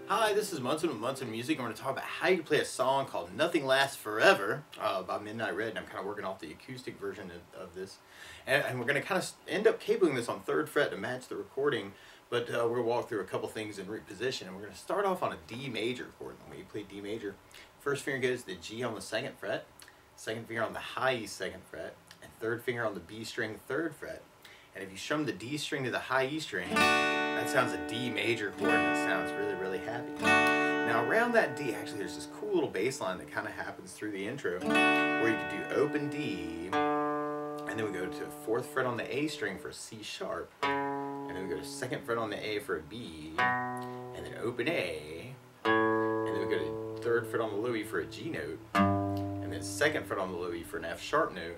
Hi, this is Munson with Munson Music. I'm going to talk about how you play a song called Nothing Lasts Forever by Midnight Red, and I'm kind of working off the acoustic version of this. And we're going to kind of end up cabling this on 3rd fret to match the recording, but we're going to walk through a couple things in reposition, and we're going to start off on a D major chord. And when you play D major, first finger goes to the G on the 2nd fret, second finger on the high E 2nd fret, and third finger on the B string 3rd fret. And if you strum the D string to the high E string, that sounds a D major chord, and it sounds really, really happy. Now around that D, actually there's this cool little bass line that kind of happens through the intro, where you can do open D, and then we go to 4th fret on the A string for a C sharp, and then we go to 2nd fret on the A for a B, and then open A, and then we go to 3rd fret on the low E for a G note, and then 2nd fret on the low E for an F sharp note,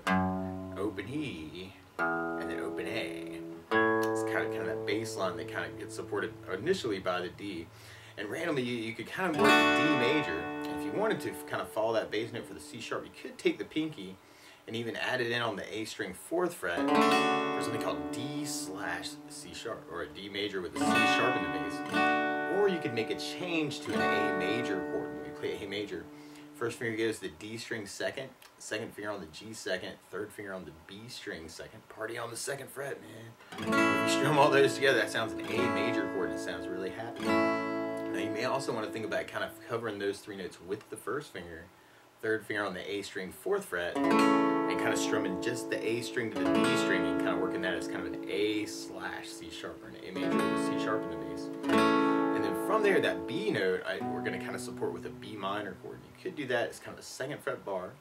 open E, and then open A. It's kind of that bass line that kind of gets supported initially by the D. And randomly you could kind of work the D major. And if you wanted to kind of follow that bass note for the C sharp, you could take the pinky and even add it in on the A string 4th fret for something called D slash C sharp, or a D major with a C sharp in the bass. Or you could make a change to an A major chord. When we play A major, first finger goes to the D string 2nd, second finger on the G 2nd, third finger on the B string 2nd. Party on the 2nd fret, man. If you strum all those together, that sounds an A major chord, and it sounds really happy. Now you may also want to think about kind of covering those 3 notes with the first finger, third finger on the A string 4th fret, and kind of strumming just the A string to the B string and kind of working that as kind of an A slash C sharp, or an A major with a C sharp in the bass. And then from there, that B note, we're going to kind of support with a B minor chord. You could do that as kind of a 2nd fret bar,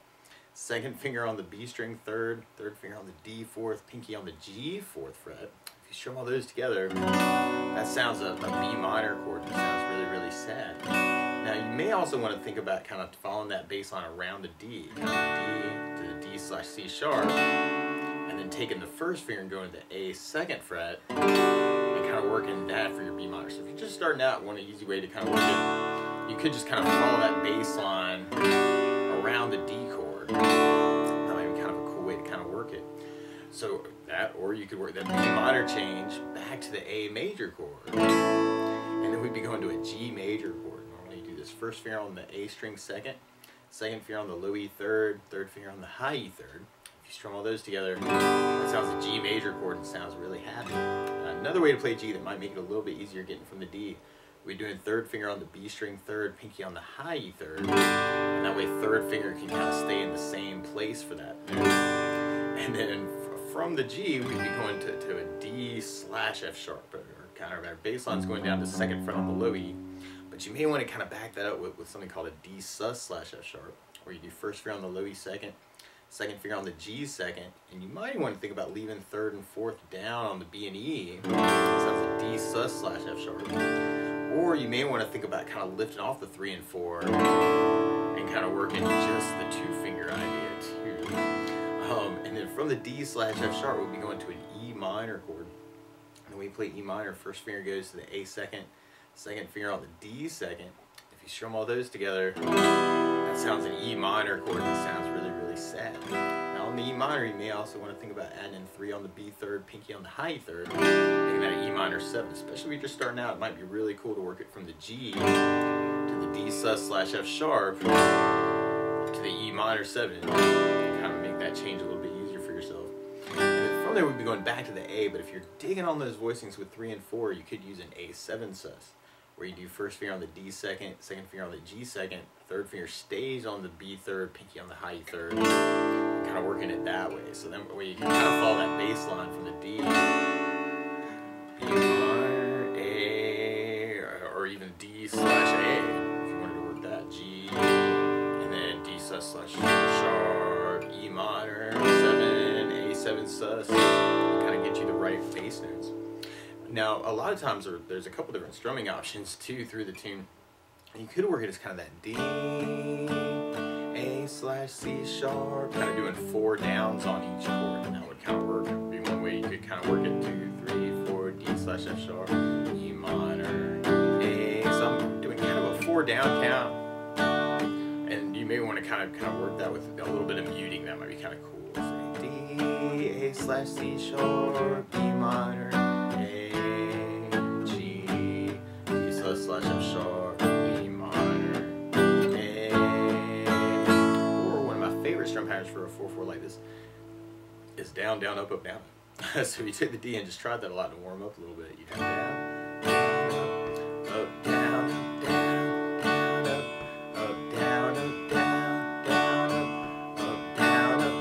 2nd finger on the B string 3rd, 3rd finger on the D 4th, pinky on the G 4th fret. If you strum all those together, that sounds a B minor chord, and it sounds really, really sad. Now you may also want to think about kind of following that bass line around the D, kind of D to the D slash C sharp, and then taking the first finger and going to the A 2nd fret, and kind of working that for your B minor. So if you're just starting out, one easy way to kind of work it, you could just kind of follow that bass line around the D chord. That might be kind of a cool way to kind of work it. So that, or you could work that B minor change back to the A major chord, and then we'd be going to a G major chord. Normally you do this first finger on the A string 2nd, second finger on the low E 3rd, third finger on the high E 3rd. If you strum all those together, that sounds a G major chord and sounds really happy. Another way to play G that might make it a little bit easier getting from the D, we're doing 3rd finger on the B string 3rd, pinky on the high E 3rd, and that way 3rd finger can kind of stay in the same place for that. And then from the G, we'd be going to a D slash F sharp, or kind of our bass line's going down to 2nd fret on the low E. But you may want to kind of back that up with something called a D sus slash F sharp, where you do first finger on the low E 2nd, second finger on the G 2nd, and you might want to think about leaving 3rd and 4th down on the B and E. So that's a D sus slash F sharp. Or you may want to think about kind of lifting off the 3 and 4 and kind of working just the 2-finger idea too. And then from the D slash F sharp, we'll be going to an E minor chord. And when we play E minor, first finger goes to the A 2nd, second finger on the D 2nd. If you strum all those together, that sounds an E minor chord, and it sounds really, really sad. Now on the E minor, you may also want to think about adding in 3 on the B 3rd, pinky on the high E 3rd, making that an E minor 7. Especially if you're just starting out, it might be really cool to work it from the G to the D sus slash F sharp to the E minor 7. Kind of make that change a little bit easier for yourself. And then from there, we'd be going back to the A, but if you're digging on those voicings with 3 and 4, you could use an A7 sus, where you do first finger on the D second, second finger on the G second, third finger stays on the B third, pinky on the high E third, kind of working it that way. So then where you can kind of follow that bass line from the D, B minor, A, or even D slash A, if you wanted to work that, G, and then D sus slash sharp, E minor, 7, A7 sus, kind of get you the right bass notes. Now, a lot of times there's a couple different strumming options too through the tune. And you could work it as kind of that D, A slash C sharp, kind of doing 4 downs on each chord. And that would kind of work. Be one way you could kind of work it 2, 3, 4, D slash F sharp, E minor, A. So I'm doing kind of a 4 down count. And you may want to kind of work that with a little bit of muting. That might be kind of cool. So D, A slash C sharp, E minor, slash F sharp, E minor, A. Or one of my favorite strum patterns for a 4/4 like this is down, down, up, up, down. So you take the D and just try that a lot to warm up a little bit. You have down, up, down, down, down, up, down, up, down, down, up, down, up.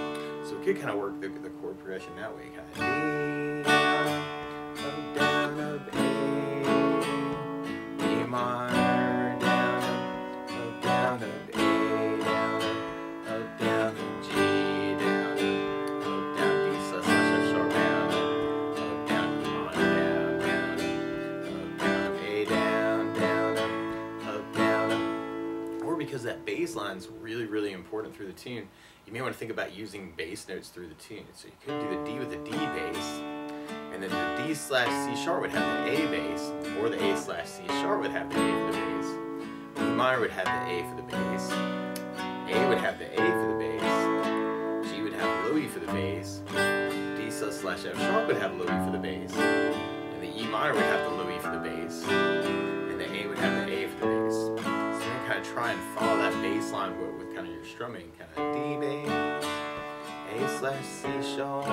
So we could kind of work the chord progression that way, kind of D, up, down, up, A. Minor, down, up, down, up, A, down, up, down, up, G, down, up, down, D, sus, slash, F sharp, down, up, down, E minor, down, up, down, A, down, up, down, up. Or because that bass line's really, really important through the tune, you may want to think about using bass notes through the tune. So you could do the D with the D bass, and then the D slash C sharp would have the A bass, or the A slash C sharp would have the A for the bass. E minor would have the A for the bass. A would have the A for the bass. G would have low E for the bass. D sus slash F sharp would have low E for the bass. And the E minor would have the low E for the bass. And the A would have the A for the bass. So you can kind of try and follow that bass line with kind of your strumming, kind of D bass, A slash C sharp,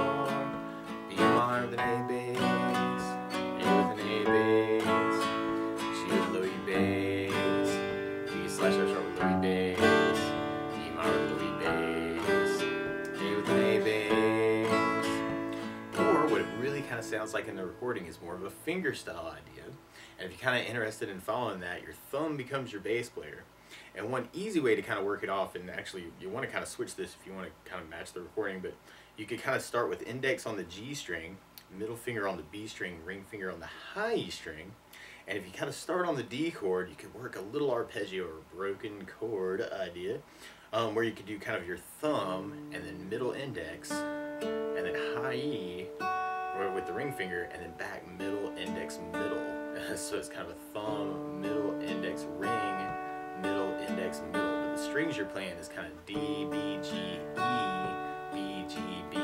B minor with an A bass, A with an A bass, G with low E bass, D slash F sharp with low E bass, E minor with low E bass, A with an A bass. Or what it really kind of sounds like in the recording is more of a fingerstyle idea. And if you're kind of interested in following that, your thumb becomes your bass player. And one easy way to kind of work it off, and actually you want to kind of switch this if you want to kind of match the recording, but you could kind of start with index on the G string, middle finger on the B string, ring finger on the high E string. And if you kind of start on the D chord, you could work a little arpeggio or broken chord idea, where you could do kind of your thumb and then middle index, and then high E with the ring finger, and then back middle, index, middle. So it's kind of a thumb, middle, index, ring, middle, index, middle. But the strings you're playing is kind of D, B, G, E, B, G, B.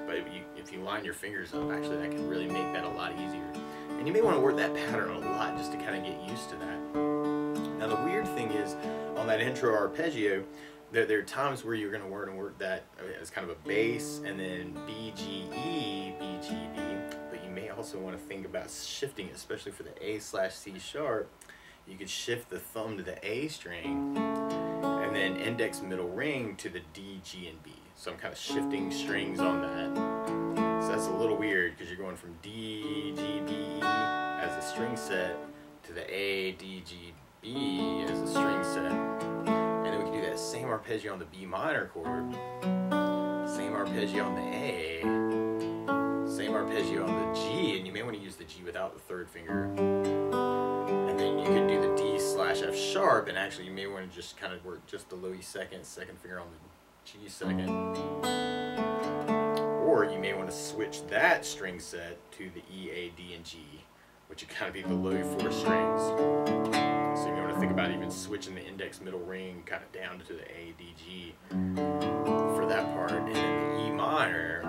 But if you line your fingers up, actually that can really make that a lot easier. And you may want to work that pattern a lot just to kind of get used to that. Now the weird thing is, on that intro arpeggio, there are times where you're going to work that as kind of a bass, and then B, G, E, B, G, B. But you may also want to think about shifting, especially for the A slash C sharp. You could shift the thumb to the A string, and then index, middle, ring to the D, G, and B. So I'm kind of shifting strings on that. So that's a little weird because you're going from D, G, B as a string set to the A, D, G, B as a string set. And then we can do that same arpeggio on the B minor chord, same arpeggio on the A, same arpeggio on the G, and you may want to use the G without the third finger. And then you could do the D slash F sharp, and actually you may want to just kind of work just the low E second, second finger on the G second. Or you may want to switch that string set to the E, A, D, and G, which would kind of be the low 4 strings. So you may want to think about even switching the index, middle, ring kind of down to the A, D, G for that part. And then the E minor,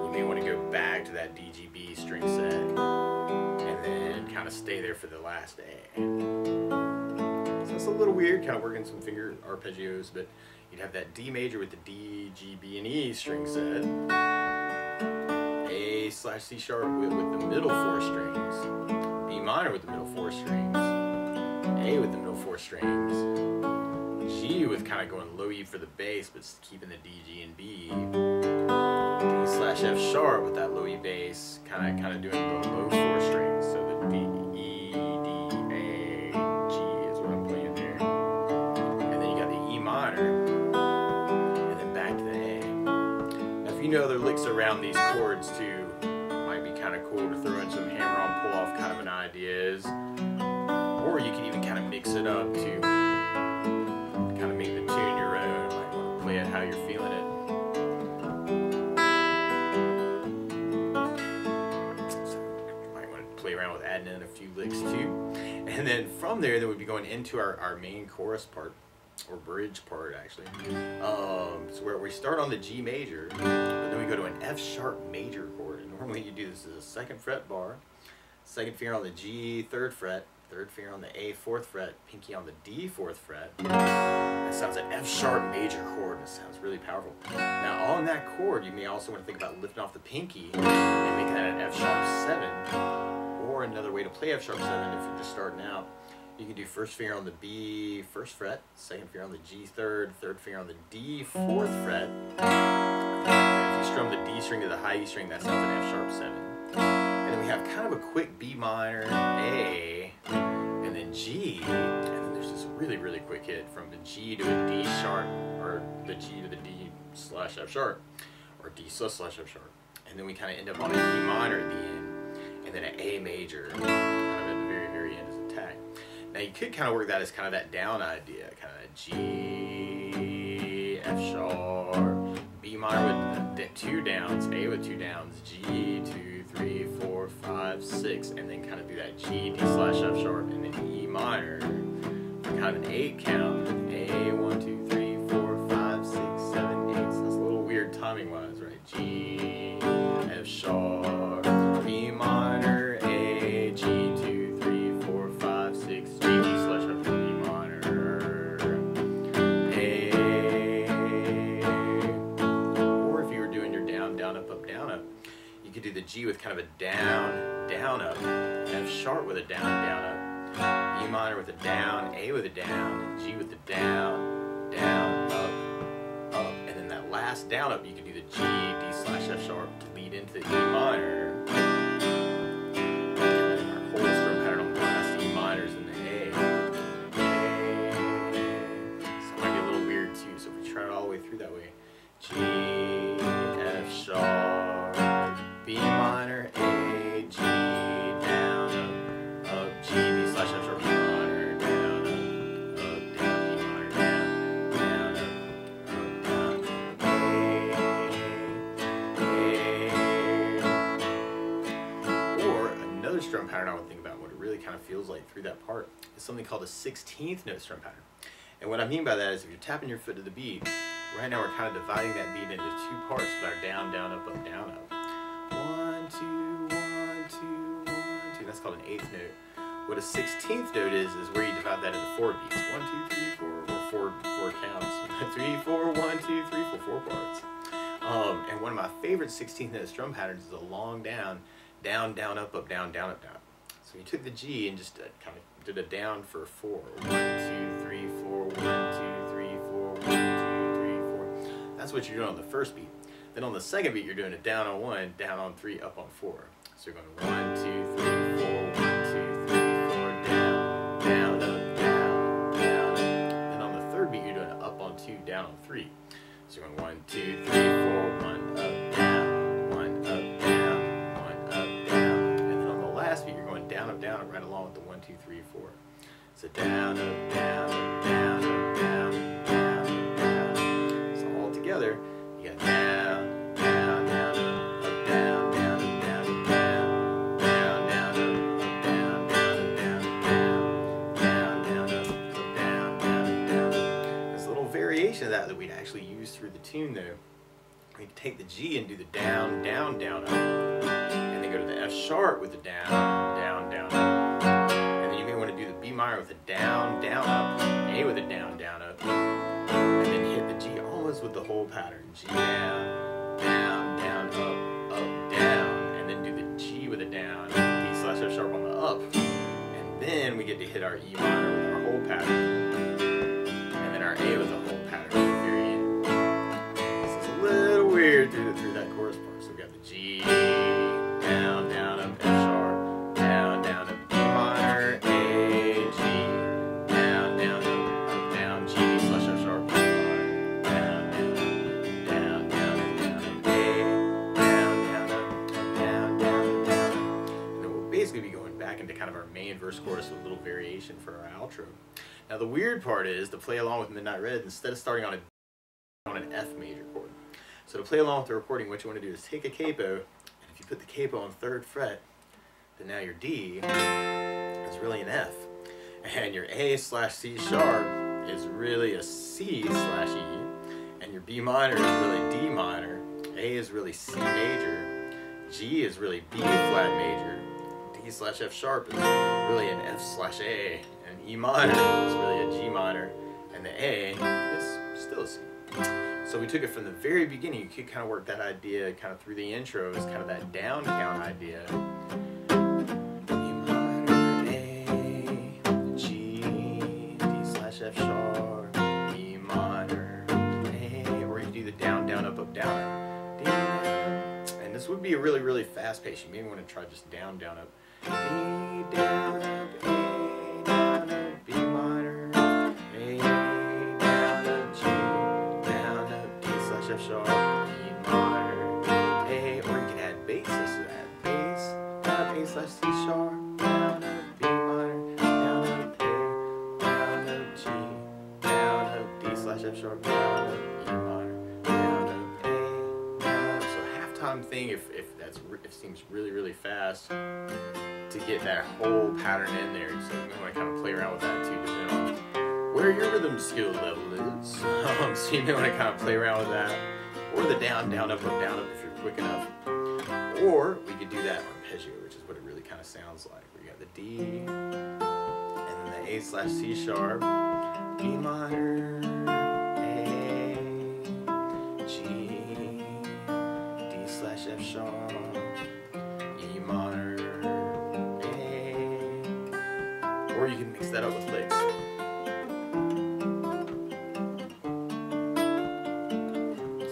you may want to go back to that D, G, B string set and then kind of stay there for the last A. So it's a little weird, kind of working some finger arpeggios, but you'd have that D major with the D, G, B, and E string set, A slash C sharp with the middle 4 strings, B minor with the middle 4 strings, A with the middle 4 strings, G with kind of going low E for the bass, but keeping the D, G, and B, D/F sharp with that low E bass, kind of doing the low 4 strings, so the D, E, D, A, G is what I'm playing there, and then you got the E minor, and then back to the A. Now if you know other licks around these chords too, might be kind of cool to throw in some hammer-on pull-off kind of an idea is, or you can even kind of mix it up to kind of make the tune your own, like want to play it how you're feeling it. Play around with adding in a few licks too, and then from there, then we'd be going into our main chorus part, or bridge part actually. So where we start on the G major, but then we go to an F sharp major chord. And normally you do this as a 2nd fret bar, 2nd finger on the G 3rd fret, 3rd finger on the A 4th fret, pinky on the D 4th fret. That sounds like F sharp major chord, and it sounds really powerful. Now on that chord, you may also want to think about lifting off the pinky and making that an F sharp 7. Or another way to play F sharp 7 if you're just starting out, you can do 1st finger on the B 1st fret, 2nd finger on the G 3rd, 3rd finger on the D 4th fret. If you strum the D string to the high E string, that sounds an F sharp 7. And then we have kind of a quick B minor, A, and then G, and then there's this really quick hit from the G to a D sharp, or the G to the D/F sharp, or D/F sharp. And then we kind of end up on an E minor at the end, and then an A major, kind of at the very end as a tack. Now you could kind of work that as kind of that down idea, kind of G, F sharp, B minor with the 2 downs, A with 2 downs, G, 2, 3, 4, 5, 6, and then kind of do that G, D/F sharp, and then E minor, kind of an 8 count, A, 1, 2, 3, 4, 5, 6, 7, 8, so that's a little weird timing wise, right? G, F sharp, B minor, A, G, 2, 3, 4, 5, 6, G, D/F, E minor, A. Or if you were doing your down, down, up, you could do the G with kind of a down, down, up, F sharp with a down, down, up, B minor with a down, A with a down, G with the down, down, up, and then that last down, up, you could do the G, D/F sharp to lead into the E minor. Through that way, G, F sharp, B minor, A, G, down, up, G, D/F sharp, E minor, down, up, down, E minor, down, up, A. Or another strum pattern I would think about, what it really kind of feels like through that part, is something called a 16th note strum pattern. And what I mean by that is if you're tapping your foot to the beat, right now we're kind of dividing that beat into 2 parts with our down, down, up, down, up. 1, 2, 1, 2, 1, 2. That's called an 8th note. What a 16th note is where you divide that into 4 beats. 1, 2, 3, 4, or 4 counts. 3, 4, 1, 2, 3, 4 parts. And one of my favorite 16th note strum patterns is a long down, down, down, up, down, down, up, down. So you took the G and just kind of did a down for 4. 1, 2, 3, 4, 1, 2, 3, 4, 1, 2, 3, 4. That's what you're doing on the first beat. Then on the second beat, you're doing a down on 1, down on 3, up on 4. So you're going 1, 2, 3, 4, 1, 2, 3, 4, down, down, up, down, down, up. Then on the third beat, you're doing an up on 2, down on 3. So you're going 1, 2, 3, 4, 1, up, down, 1, up, down, 1, up, down. And then on the last beat, you're going down, up, right along with the 1, 2, 3, 4. So down, up, down, up, down, up, down, down, down. So all together, you got down, down, down, up, down, down, up, down, down, down, down, up, down, down, down, down, down, down, up, down, down, down. There's a little variation of that we'd actually use through the tune though. We can take the G and do the down, down, down, up, and then go to the F sharp with the down, down, down, up. And then you may want to do the B minor with a down, down, up, A with a down, down, up, and then hit the G almost with the whole pattern. G down, down, down, up, down, and then do the G with a down, D/F sharp on the up. our E minor with our whole pattern, and then our A with the whole pattern at the very end. This is a little weird through that chorus part. So we got the G, down, down, up, F sharp, down, down, up, D minor, A, G, down, down, up, down, G, slash F sharp, D minor, down, down, down, down, down, A, down, down, up, down, down. And then we'll basically be going back into kind of our main verse chorus with a little variation for our outro. Now the weird part is to play along with Midnight Red, instead of starting on an F major chord. So to play along with the recording, what you want to do is take a capo, and if you put the capo on 3rd fret, then now your D is really an F, and your A slash C sharp is really a C slash E, and your B minor is really D minor, A is really C major, G is really B flat major, D slash F sharp is really an F slash A, and E minor is really a G minor, and the A is still a C. So we took it from the very beginning. You could kind of work that idea kind of through the intro as kind of that down count idea. E minor, A, G, D slash F sharp, E minor, A, or you do the down, down, up, down, up, D, and this would be a really, really fast pace. You maybe want to try just down, down, up, D, down, up, A, down, up, B minor, A, down, up, G, down, up, D slash F sharp, E minor, A, or you can add basses to that. Bass, down, up, A slash C sharp, down, up, B minor, down, up, A, down, up, G, down, up, D slash F sharp, down, up, E minor, down, up, A, down, up. So halftime thing, if seems really, really fast, to get that whole pattern in there. So you want to kind of play around with that too, depending on where your rhythm skill level is. So you may want to kind of play around with that, or the down, down, up, down, up if you're quick enough. Or we could do that arpeggio, which is what it really kind of sounds like. We got the D, and then the A slash C sharp, B minor, A, G, D slash F sharp, E minor, A, or you can mix that up with licks. So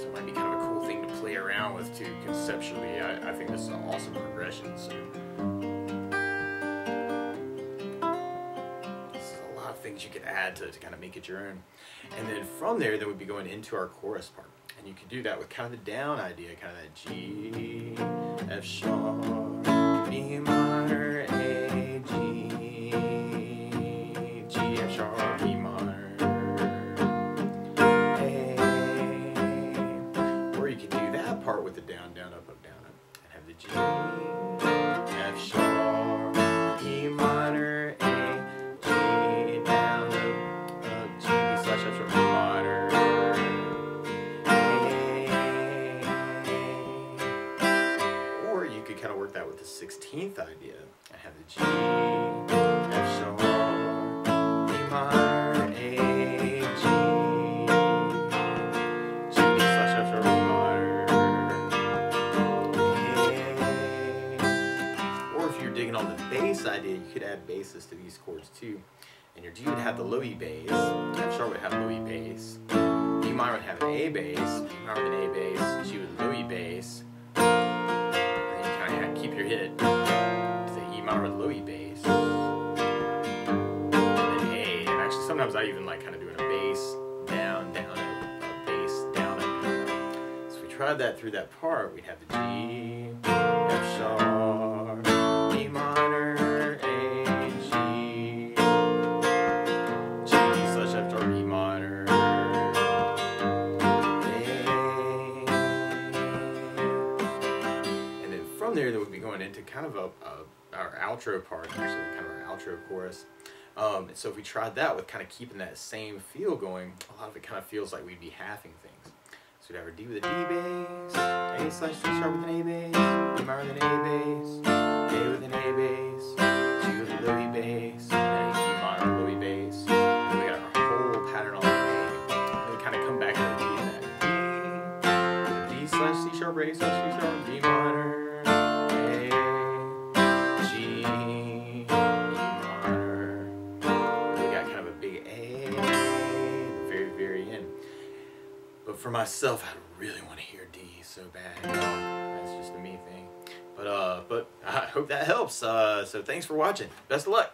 it might be kind of a cool thing to play around with too, conceptually. I think this is an awesome progression. So this is a lot of things you could add to kind of make it your own. And then from there, then we'd be going into our chorus part. And you could do that with kind of the down idea, kind of that G, F sharp, B minor, A, G, G, F sharp, B minor, A. Or you could do that part with the down, down, up, and have the G, F sharp, E minor, A, G, down, up, G, B slash F sharp, B minor. Kind of work that with the 16th idea. I have the G, F sharp, E minor, A, G, G, D slash F sharp, E minor, A. Or if you're digging on the bass idea, you could add basses to these chords too. And your G would have the low E bass, F sharp would have low E bass, E minor would have an A bass, B minor with an A bass, G with low E bass. Keep your hit to the E minor with low E bass, and then A. And actually, sometimes I even like kind of doing a bass down, down, up, a bass down, up. So if we tried that through that part, we'd have the G, F sharp, E minor, A, G, G, D slash F sharp, E minor. From there, that would be going into kind of our outro part, actually, kind of our outro chorus. So if we tried that with kind of keeping that same feel going, a lot of it kind of feels like we'd be halving things. So we'd have our D with a D bass, A slash C sharp with an A bass, B minor with an A bass, A with an A bass, G with a low E bass, and then a E minor low E bass. And we got our whole pattern on the A. And we kind of come back to the D and that D slash C sharp, A slash C sharp, B minor. But for myself, I really want to hear D so bad. That's just a me thing. But I hope that helps. So thanks for watching. Best of luck.